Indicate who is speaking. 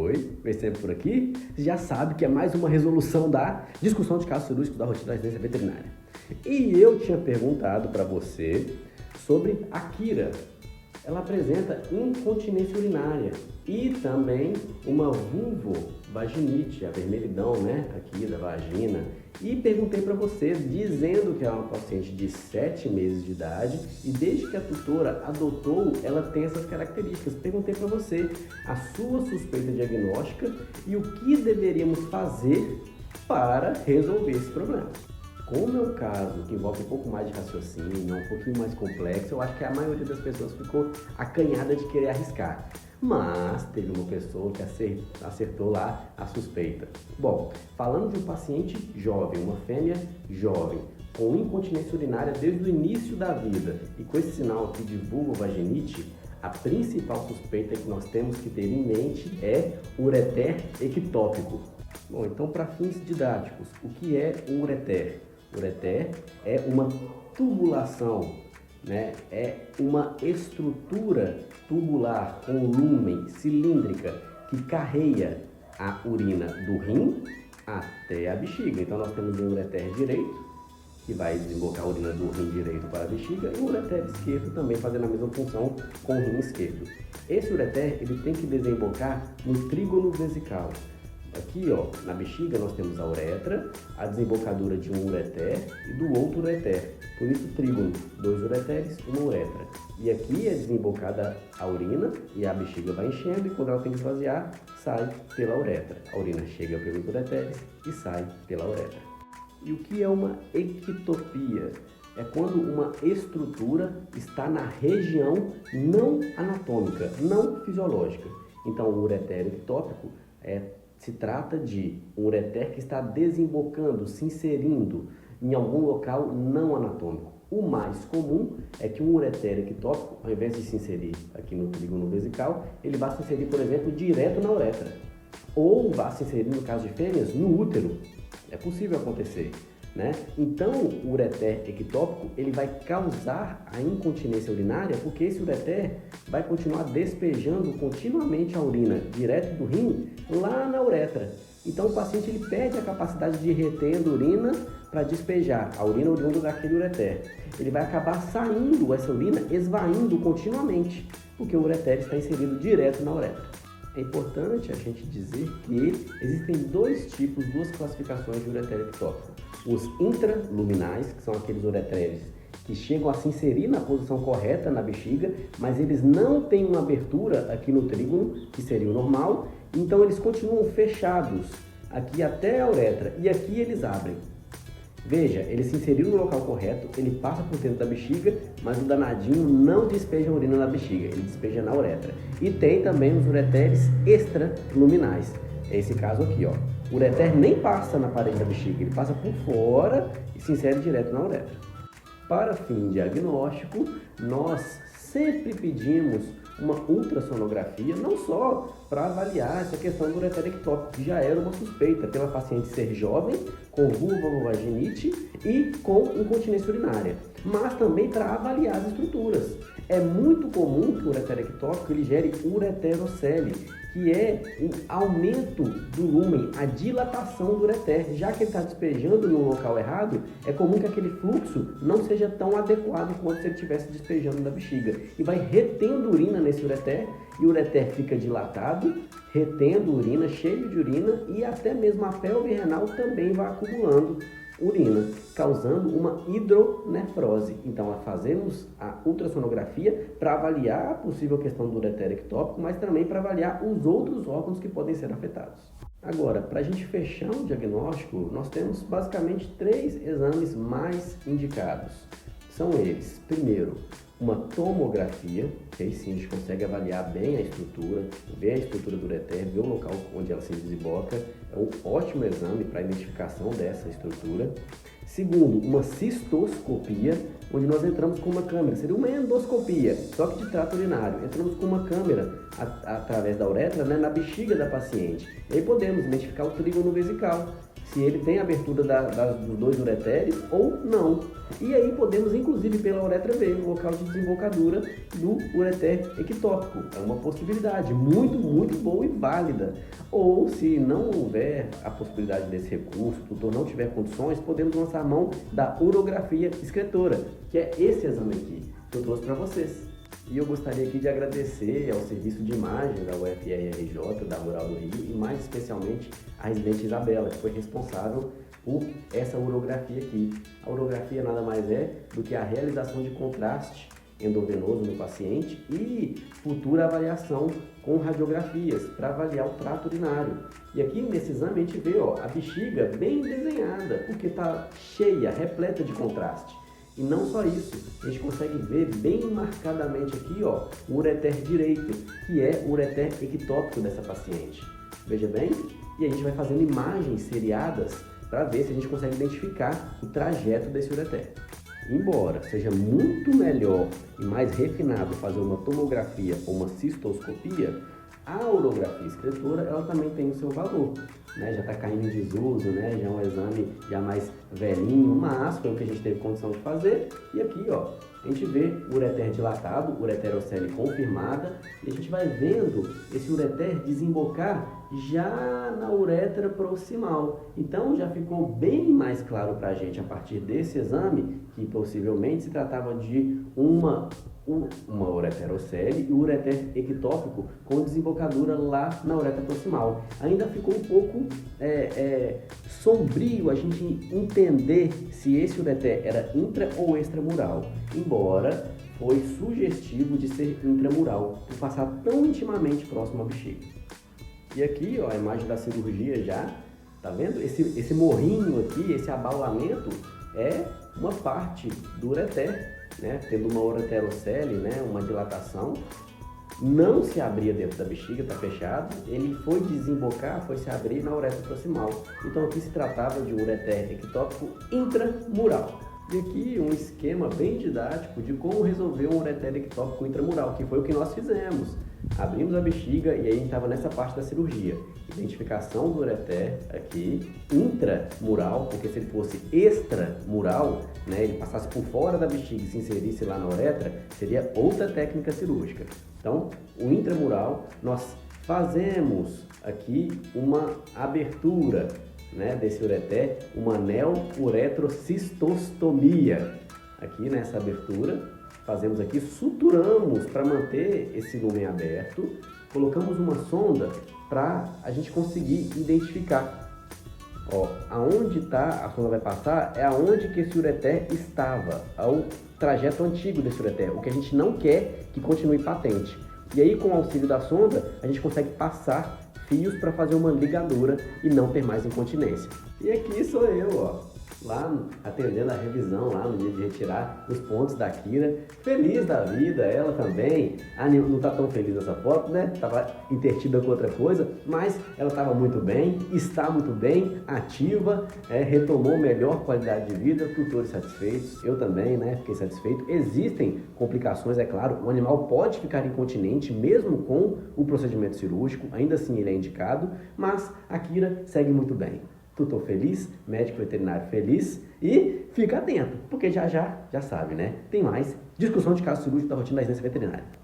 Speaker 1: Oi, vem sempre por aqui. Você já sabe que é mais uma resolução da discussão de casos cirúrgicos da rotina da residência veterinária. E eu tinha perguntado para você sobre a Kira. Ela apresenta incontinência urinária e também uma vulvovaginite, a vermelhidão, aqui da vagina. E perguntei para você, dizendo que ela é uma paciente de 7 meses de idade e desde que a tutora adotou, ela tem essas características. Perguntei para você a sua suspeita diagnóstica e o que deveríamos fazer para resolver esse problema. Como é um caso que envolve um pouco mais de raciocínio, um pouquinho mais complexo, eu acho que a maioria das pessoas ficou acanhada de querer arriscar. Mas teve uma pessoa que acertou lá a suspeita. Bom, falando de um paciente jovem, uma fêmea jovem, com incontinência urinária desde o início da vida e com esse sinal aqui de vulvovaginite, a principal suspeita que nós temos que ter em mente é ureter ectópico. Bom, então para fins didáticos, o que é um ureter? Ureter é uma tubulação, é uma estrutura tubular com lúmen cilíndrica que carreia a urina do rim até a bexiga. Então nós temos um ureter direito, que vai desembocar a urina do rim direito para a bexiga, e o ureter esquerdo também fazendo a mesma função com o rim esquerdo. Esse ureter ele tem que desembocar no trígono vesical. Aqui, na bexiga nós temos a uretra, a desembocadura de um ureter e do outro ureter. Por isso, trígono, 2 ureteres, uma uretra. E aqui é desembocada a urina e a bexiga vai enchendo e quando ela tem que esvaziar, sai pela uretra. A urina chega pelos ureteres e sai pela uretra. E o que é uma ectopia? É quando uma estrutura está na região não anatômica, não fisiológica. Então, o ureter ectópico se trata de um ureter que está desembocando, se inserindo em algum local não anatômico. O mais comum é que um ureter ectópico, ao invés de se inserir aqui no trígono vesical, ele vai se inserir, por exemplo, direto na uretra. Ou vai se inserir, no caso de fêmeas, no útero. É possível acontecer, Então, o ureter ectópico, ele vai causar a incontinência urinária porque esse ureter vai continuar despejando continuamente a urina direto do rim lá na uretra. Então, o paciente ele perde a capacidade de reter a urina para despejar a urina oriunda daquele ureter. Ele vai acabar saindo essa urina, esvaindo continuamente, porque o ureter está inserido direto na uretra. É importante a gente dizer que existem duas classificações de ureter ectópico. Os intraluminais, que são aqueles ureteres que chegam a se inserir na posição correta na bexiga, mas eles não têm uma abertura aqui no trígono, que seria o normal, então eles continuam fechados aqui até a uretra e aqui eles abrem. Veja, ele se inseriu no local correto, ele passa por dentro da bexiga, mas o danadinho não despeja a urina na bexiga, ele despeja na uretra. E tem também os ureteres extraluminais. É esse caso aqui, O ureter nem passa na parede da bexiga, ele passa por fora e se insere direto na uretra. Para fim diagnóstico, nós sempre pedimos uma ultrassonografia, não só para avaliar essa questão do ureter ectópico, que já era uma suspeita pela paciente ser jovem, com vulvovaginite e com incontinência urinária, mas também para avaliar as estruturas. É muito comum que o ureter ectópico ele gere ureterocele, que é o aumento do lúmen, a dilatação do ureter. Já que ele está despejando no local errado, é comum que aquele fluxo não seja tão adequado quanto se ele estivesse despejando na bexiga. E vai retendo urina nesse ureter, e o ureter fica dilatado, retendo urina, cheio de urina, e até mesmo a pelve renal também vai acumulando urina, causando uma hidronefrose. Então, fazemos a ultrassonografia para avaliar a possível questão do ureter ectópico, mas também para avaliar os outros órgãos que podem ser afetados. Agora, para a gente fechar o diagnóstico, nós temos basicamente 3 exames mais indicados. São eles, primeiro, uma tomografia, que aí sim a gente consegue avaliar bem a estrutura, ver a estrutura do ureter, ver o local onde ela se desemboca. É um ótimo exame para a identificação dessa estrutura. Segundo, uma cistoscopia, onde nós entramos com uma câmera. Seria uma endoscopia, só que de trato urinário. Entramos com uma câmera através da uretra, na bexiga da paciente. E aí podemos identificar o trígono vesical, se ele tem abertura dos 2 ureteres ou não. E aí podemos, inclusive, pela uretra V, o local de desembocadura do ureter ectópico. É uma possibilidade muito, muito boa e válida. Ou, se não houver a possibilidade desse recurso, o tutor não tiver condições, podemos lançar mão da urografia excretora, que é esse exame aqui que eu trouxe para vocês. E eu gostaria aqui de agradecer ao Serviço de Imagem da UFRJ, da Rural do Rio, e mais especialmente a residente Isabela, que foi responsável por essa urografia aqui. A urografia nada mais é do que a realização de contraste endovenoso no paciente e futura avaliação com radiografias para avaliar o trato urinário. E aqui nesse exame a gente vê a bexiga bem desenhada, porque está cheia, repleta de contraste. E não só isso, a gente consegue ver bem marcadamente aqui o ureter direito, que é o ureter ectópico dessa paciente. Veja bem, e a gente vai fazendo imagens seriadas para ver se a gente consegue identificar o trajeto desse ureter. Embora seja muito melhor e mais refinado fazer uma tomografia ou uma cistoscopia, a urografia excretora ela também tem o seu valor, né? Já está caindo em desuso, né? Já é um exame já mais velhinho, mas foi o que a gente teve condição de fazer. E aqui, a gente vê o ureter dilatado, ureterocele confirmada, e a gente vai vendo esse ureter desembocar já na uretra proximal. Então já ficou bem mais claro para a gente a partir desse exame que possivelmente se tratava de uma ureterocele e o ureter ectópico com desembocadura lá na uretra proximal. Ainda ficou um pouco sombrio a gente entender se esse ureter era intra ou extramural, embora foi sugestivo de ser intramural, por passar tão intimamente próximo à bexiga. E aqui, a imagem da cirurgia já, tá vendo? Esse morrinho aqui, esse abaulamento é uma parte do ureter, né? Tendo uma ureterocele, né? Uma dilatação, não se abria dentro da bexiga, está fechado, ele foi desembocar, foi se abrir na uretra proximal. Então aqui se tratava de um ureter ectópico intramural. E aqui um esquema bem didático de como resolver um ureter ectópico intramural, que foi o que nós fizemos. Abrimos a bexiga e aí a gente estava nessa parte da cirurgia. Identificação do ureter aqui, intramural, porque se ele fosse extramural, né, ele passasse por fora da bexiga e se inserisse lá na uretra, seria outra técnica cirúrgica. Então, o intramural, nós fazemos aqui uma abertura, né, desse ureter, uma neouretrocistostomia. Aqui nessa abertura, fazemos aqui, suturamos para manter esse lumen aberto, colocamos uma sonda para a gente conseguir identificar. Aonde a sonda vai passar é aonde que esse ureter estava, ao trajeto antigo desse ureter, o que a gente não quer que continue patente. E aí, com o auxílio da sonda, a gente consegue passar fios para fazer uma ligadura e não ter mais incontinência. E aqui sou eu, lá atendendo a revisão, lá no dia de retirar os pontos da Kira, feliz da vida, ela também, não tá tão feliz nessa foto, né, tava intertida com outra coisa, mas ela estava muito bem, está muito bem, ativa, retomou melhor qualidade de vida, tutores satisfeitos, eu também, né, fiquei satisfeito. Existem complicações, é claro, o animal pode ficar incontinente mesmo com o procedimento cirúrgico, ainda assim ele é indicado, mas a Kira segue muito bem. Tutor feliz, médico veterinário feliz e fica atento, porque já sabe, né? Tem mais discussão de caso cirúrgico da rotina da residência veterinária.